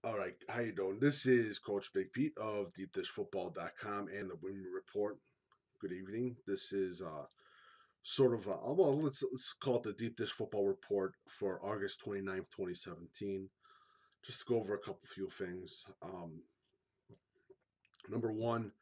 All right, how you doing? This is Coach Big Pete of deepdishfootball.com and the Women Report. Good evening. This is sort of well, let's call it the Deep Dish Football Report for August 29th, 2017. Just to go over a couple few things. Number one,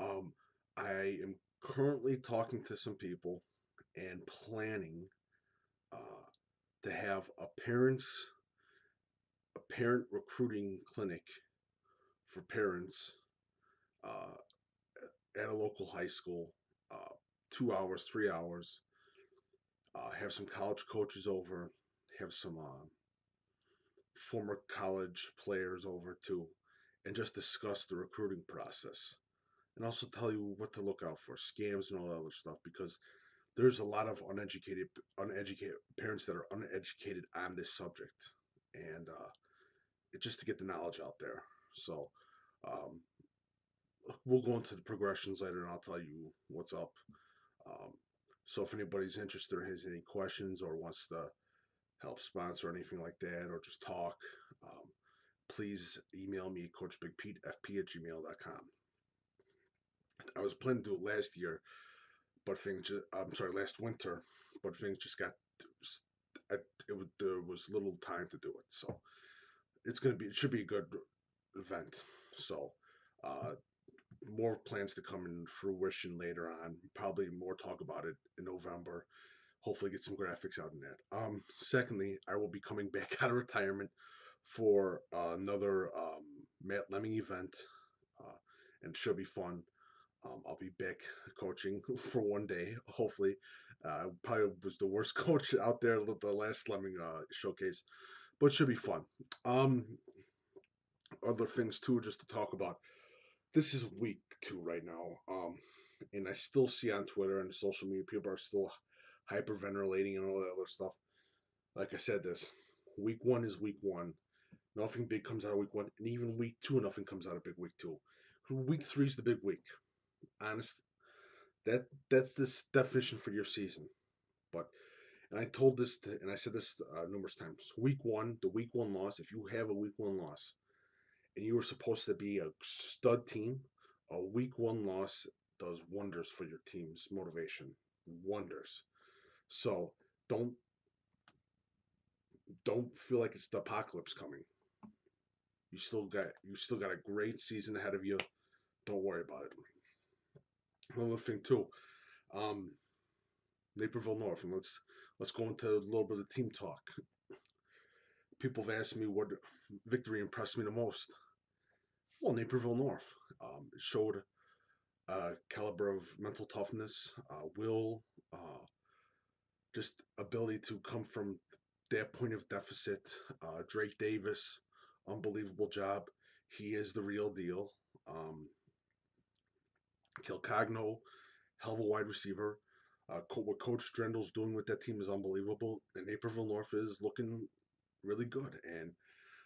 um, I am currently talking to some people and planning uh, to have a parent recruiting clinic for parents uh, at a local high school, uh, 2 hours, 3 hours. Have some college coaches over, have some former college players over too, and just discuss the recruiting process. And also tell you what to look out for, scams and all that other stuff, because there's a lot of uneducated parents that are uneducated on this subject, and just to get the knowledge out there. So um, we'll go into the progressions later, and I'll tell you what's up. Um, so if anybody's interested or has any questions or wants to help sponsor or anything like that, or just talk, um, please email me, coachbigpetefp@gmail.com. I was planning to do it last year, but I'm sorry, last winter, but things just got, there was little time to do it. So it should be a good event. So, uh, more plans to come in fruition later on. Probably more talk about it in November. Hopefully, get some graphics out in that. Secondly, I will be coming back out of retirement for another Matt Lemming event, uh, and it should be fun. I'll be back coaching for one day, hopefully. Probably was the worst coach out there the last Lemming showcase, but it should be fun. Um, Other things too, just to talk about. This is week 2 right now, and I still see on Twitter and social media people are still hyperventilating and all that other stuff. Like I said, this week 1 is week 1. Nothing big comes out of week 1, and even week 2, nothing comes out of big week 2. Week 3 is the big week. Honest, that's this definition for your season. But and I told this and I said this numerous times. Week 1, the week 1 loss. If you have a week 1 loss, and you were supposed to be a stud team, a week 1 loss does wonders for your team's motivation. Wonders. So don't don't feel like it's the apocalypse coming. You still got a great season ahead of you. Don't worry about it. Another thing too, um, Naperville North, and let's go into a little bit of team talk. People have asked me what victory impressed me the most. Well, Naperville North it showed caliber of mental toughness, will, just ability to come from that point of deficit. Drake Davis, unbelievable job. He is the real deal. Um, Kilcogno, hell of a wide receiver. What Coach Drendel's doing with that team is unbelievable. And Naperville North is looking really good. And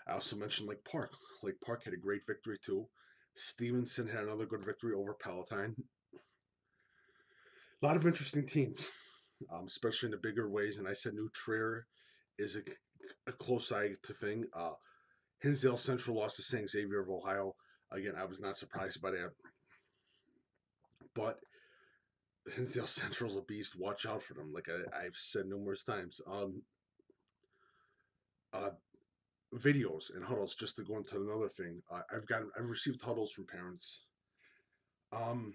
I also mentioned Lake Park. Lake Park had a great victory too. Stevenson had another good victory over Palatine. A lot of interesting teams, especially in the bigger ways. And I said New Trier is a close side to thing. Hinsdale Central lost to St. Xavier of Ohio. Again, I was not surprised by that. But Hinsdale Central's a beast. Watch out for them. Like I've said numerous times. Uh, Videos and huddles. Just to go into another thing, I've received huddles from parents. Um,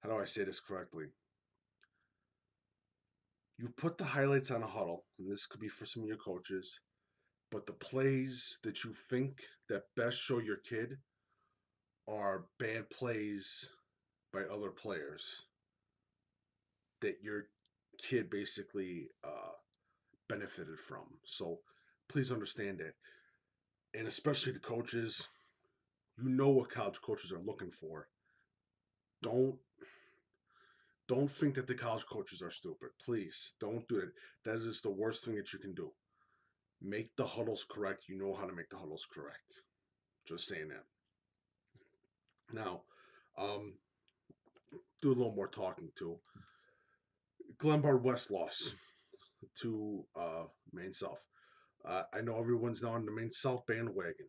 how do I say this correctly? You put the highlights on a huddle, and this could be for some of your coaches. But the plays that you think that best show your kid are bad plays by other players that your kid basically benefited from. So please understand that, and especially the coaches. You know what college coaches are looking for. Don't don't think that the college coaches are stupid. Please don't do it. That is the worst thing that you can do. Make the huddles correct. You know how to make the huddles correct. Just saying that. Now, um, do a little more talking too. Glenbard West loss to Maine South. I know everyone's now on the Maine South bandwagon.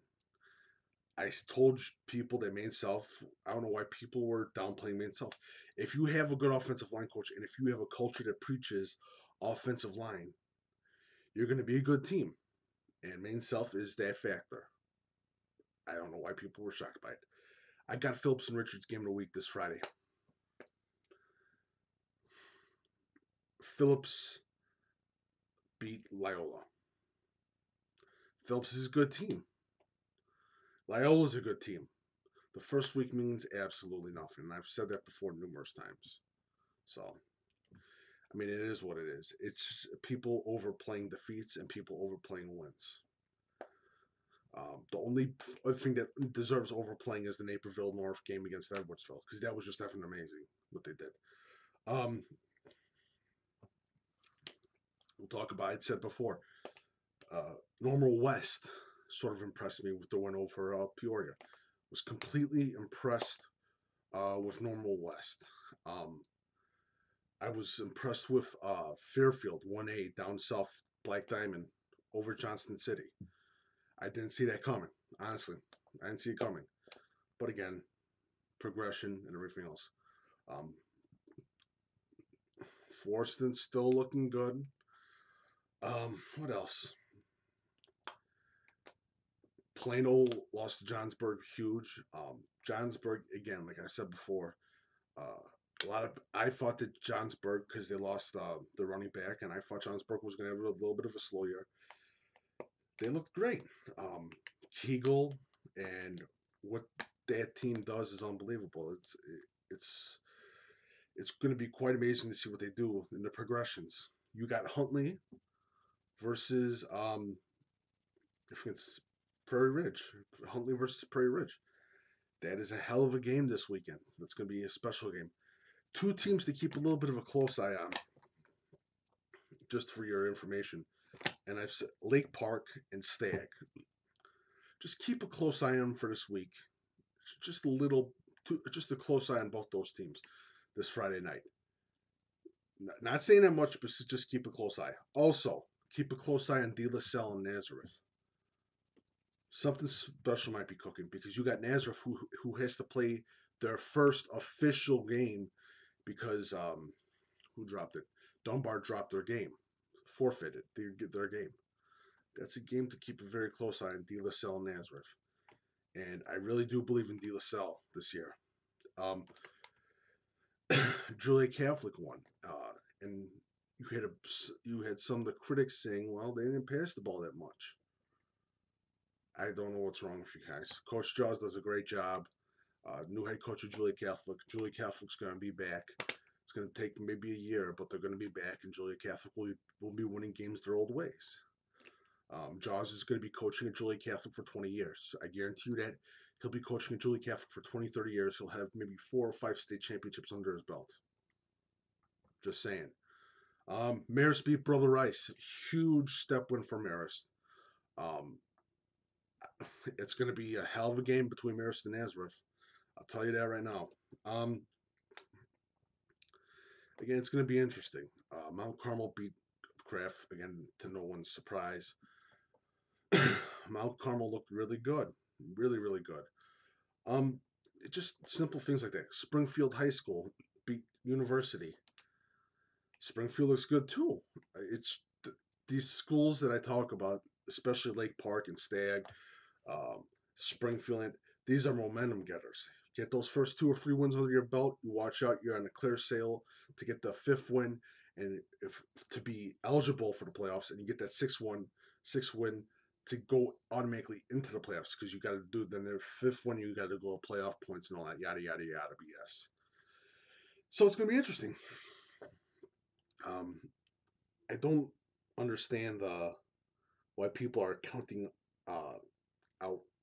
Told people that Maine South. I don't know why people were downplaying Maine South. If you have a good offensive line coach and if you have a culture that preaches offensive line, you're going to be a good team. And Maine South is that factor. I don't know why people were shocked by it. I got Phillips and Richards game of the week this Friday. Phillips beat Loyola. Phillips is a good team. Loyola's a good team. The first week means absolutely nothing. I've said that before numerous times. So, I mean, it is what it is. It's people overplaying defeats and people overplaying wins. The only thing that deserves overplaying is the Naperville North game against Edwardsville because that was just effing amazing what they did. Um, we'll talk about. I said before, Normal West sort of impressed me with the win over Peoria. Was completely impressed with Normal West. I was impressed with Fairfield 1A down south, Black Diamond over Johnston City. I didn't see that coming, honestly. I didn't see it coming. But again, progression and everything else. Um, Forston still looking good. What else? Plano lost to Johnsburg, huge. Johnsburg, again, like I said before, a lot of I thought that Johnsburg because they lost the running back, and I thought Johnsburg was going to have a little bit of a slow year. They looked great. Kegel and what that team does is unbelievable. It's it's going to be quite amazing to see what they do in the progressions. You got Huntley versus I think it's Prairie Ridge. Huntley versus Prairie Ridge. That is a hell of a game this weekend. That's going to be a special game. Two teams to keep a little bit of a close eye on, just for your information. And I've said Lake Park and Stag. Just keep a close eye on them for this week. Just a little, just a close eye on both those teams this Friday night. Not saying that much, but just keep a close eye. Also, keep a close eye on De La Salle and Nazareth. Something special might be cooking because you got Nazareth who has to play their first official game because who dropped it? Dunbar dropped their game, forfeited their game. That's a game to keep a very close eye on. De La Salle and Nazareth, and I really do believe in De La Salle this year. Um, Julia Catholic won, and you had some of the critics saying, "Well, they didn't pass the ball that much." I don't know what's wrong with you guys. Coach Jaws does a great job. New head coach of Julia Catholic. Julia Catholic's going to be back. It's going to take maybe a year, but they're going to be back, and Julia Catholic will be winning games their old ways. Jaws is going to be coaching at Julia Catholic for 20 years. I guarantee you that he'll be coaching at Julia Catholic for 20, 30 years. He'll have maybe 4 or 5 state championships under his belt. Just saying. Marist beat Brother Rice. Huge step win for Marist. It's going to be a hell of a game between Marist and Nazareth. I'll tell you that right now. Again, it's going to be interesting. Mount Carmel beat Kraft, again, to no one's surprise. Mount Carmel looked really good. Really, really good. Just simple things like that. Springfield High School beat University. Springfield looks good too. It's these schools that I talk about, especially Lake Park and Stag, Springfield. These are momentum getters. Get those first 2 or 3 wins under your belt. You watch out. You're on a clear sail to get the 5th win, and to be eligible for the playoffs, and you get that 6th win to go automatically into the playoffs because you got to do then the 5th win. You got to go playoff points and all that yada yada yada BS. So it's going to be interesting. I don't understand why people are counting out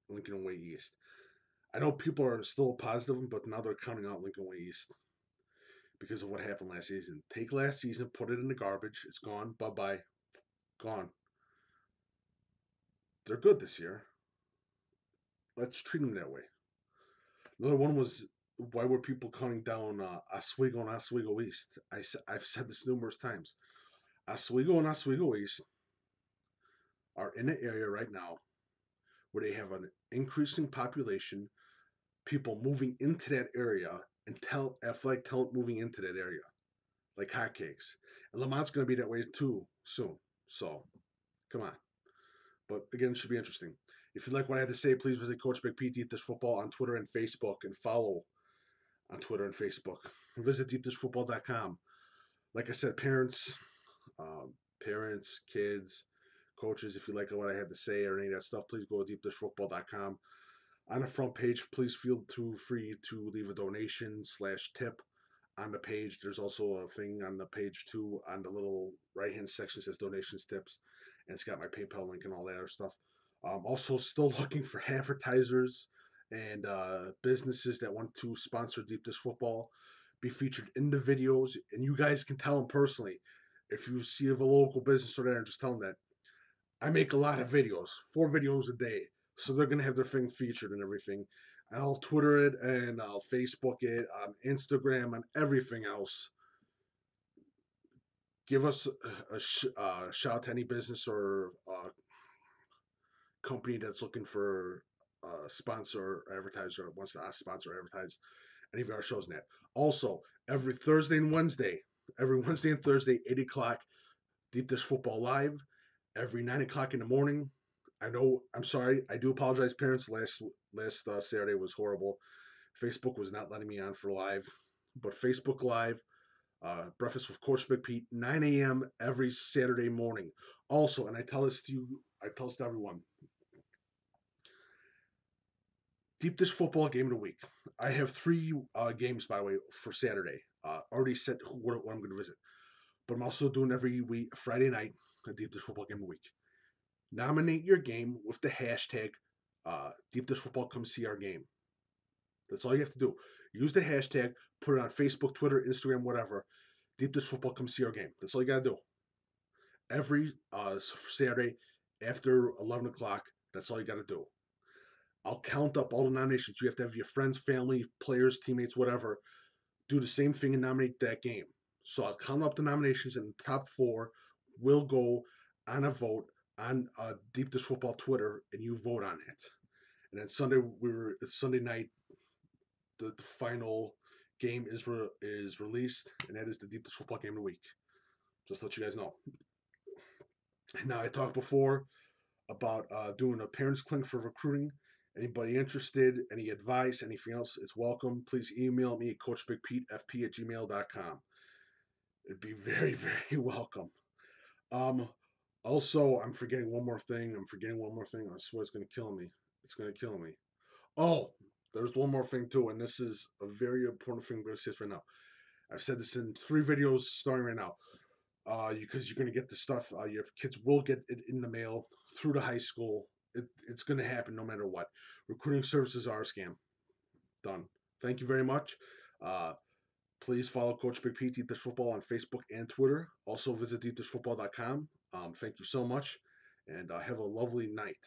Lincoln Way East. I know people are still positive, but now they're counting out Lincoln Way East because of what happened last season. Take last season, put it in the garbage. It's gone. Bye-bye. Gone. They're good this year. Let's treat them that way. Another one was, why were people counting down Oswego and Oswego East? I've said this numerous times. Oswego and Oswego East are in an area right now where they have an increasing population, people moving into that area, and athletic talent moving into that area like hotcakes. And Lamont's going to be that way too soon. So, come on. But again, it should be interesting. If you like what I had to say, please visit Coach Big Pete Deep Dish Football on Twitter and Facebook, and follow on Twitter and Facebook. Visit deepdishfootball.com. Like I said, um, parents, kids, coaches, if you like what I had to say or any of that stuff, please go to deepdishfootball.com. On the front page, please feel free to leave a donation/tip on the page. There's also a thing on the page too, on the little right hand section says donations, tips, and it's got my PayPal link and all that other stuff. Also, still looking for advertisers and businesses that want to sponsor Deep Dish Football, be featured in the videos, and you guys can tell them personally. If you see of a local business or there, just tell them that I make a lot of videos, 4 videos a day, so they're gonna have their thing featured and everything. And I'll Twitter it and I'll Facebook it on Instagram and everything else. Give us a shout out to any business or company that's looking for a sponsor or advertiser or wants to sponsor or advertise any of our shows. Net. Also, every Wednesday and Thursday, 8 o'clock, Deep Dish Football Live. Every 9 o'clock in the morning. I know. I'm sorry. I do apologize, parents. Last Saturday was horrible. Facebook was not letting me on for live, but Facebook Live, Breakfast with Coach Big Pete, 9 a.m. every Saturday morning. Also, and I tell this to everyone. Deep Dish Football Game of the Week. I have 3 games, by the way, for Saturday. Already set what I'm going to visit. But I'm also doing every week, Friday night, a Deep Dish Football Game of the Week. Nominate your game with the hashtag Deep Dish Football Come See Our Game. That's all you have to do. Use the hashtag, put it on Facebook, Twitter, Instagram, whatever. Deep Dish Football Come See Our Game. That's all you got to do. Every Saturday after 11 o'clock, that's all you got to do. I'll count up all the nominations. You have to have your friends, family, players, teammates, whatever, do the same thing and nominate that game. So I'll count up the nominations, and the top 4 will go on a vote on Deep Dish Football Twitter, and you vote on it. And then Sunday night, the final game is released, and that is the Deep Dish Football Game of the Week. Just to let you guys know. Now, I talked before about doing a parents clinic for recruiting. Anybody interested, any advice, anything else, it's welcome. Please email me at coachbigpetefp@gmail.com. It'd be very, very welcome. Also, I'm forgetting one more thing. I swear it's going to kill me. It's going to kill me. Oh, there's one more thing too, and this is a very important thing I'm going to say right now. I've said this in 3 videos starting right now. Because you're going to get the stuff. Your kids will get it in the mail through the high school. It's going to happen no matter what. Recruiting services are a scam. Done. Thank you very much. Please follow Coach Big Pete Deep Dish Football on Facebook and Twitter. Also visit deepdishfootball.com. Thank you so much, and have a lovely night.